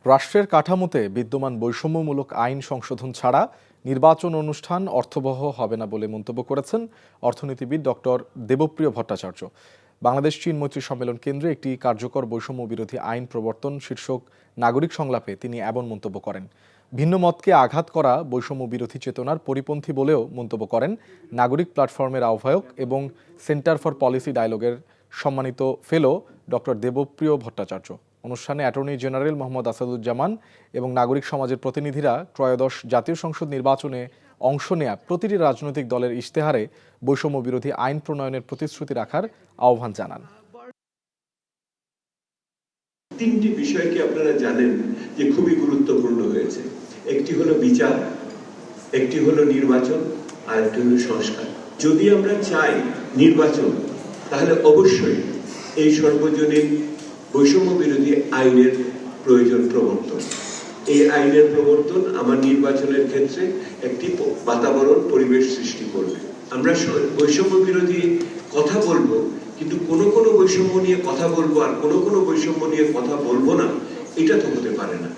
রাষ্ট্রের কাঠামোতে বিদ্যমান বৈষম্যমূলক আইন সংশোধন ছাড়া নির্বাচন অনুষ্ঠান অর্থবহ হবে না বলে মন্তব্য করেছেন অর্থনীতিবিদ ডক্টর দেবপ্রিয় ভট্টাচার্য। বাংলাদেশ চীন মৈত্রী সম্মেলন কেন্দ্রে একটি কার্যকর বৈষম্য বিরোধী আইন প্রবর্তন শীর্ষক নাগরিক সংলাপে তিনি এমন মন্তব্য করেন। ভিন্ন মতকে আঘাত করা বৈষম্য বিরোধী চেতনার পরিপন্থী বলেও মন্তব্য করেন নাগরিক প্ল্যাটফর্মের আহ্বায়ক এবং সেন্টার ফর পলিসি ডায়ালগের সম্মানিত ফেলো ডক্টর দেবপ্রিয় ভট্টাচার্য। অনুষ্ঠানে অ্যাটর্নি জেনারেল মোহাম্মদ আসাদুজ্জামান এবং নাগরিক সমাজের প্রতিনিধিরা ত্রয়োদশ জাতীয় সংসদ নির্বাচনে অংশ নেয়া প্রতিটি রাজনৈতিক দলের ইশতেহারে বৈষম্য বিরোধী আইন প্রণয়নের প্রতিশ্রুতি রাখার আহ্বান জানান। তিনটি বিষয়কে আপনারা জানেন যে খুবই গুরুত্বপূর্ণ হয়েছে। একটি হলো বিচার, একটি হলো নির্বাচন, আর একটি হলো সংস্কার। যদি আমরা চাই নির্বাচন, তাহলে অবশ্যই এই সর্বজনীন বৈষম্য বিরোধী আইনের প্রয়োজন প্রবর্তন। এই আইনের প্রবর্তন আমার নির্বাচনের ক্ষেত্রে একটি বাতাবরণ পরিবেশ সৃষ্টি করবে। আমরা বৈষম্য বিরোধী কথা বলবো, কিন্তু কোনো বৈষম্য নিয়ে কথা বলবো আর কোনো বৈষম্য নিয়ে কথা বলবো না, এটা তো হতে পারে না।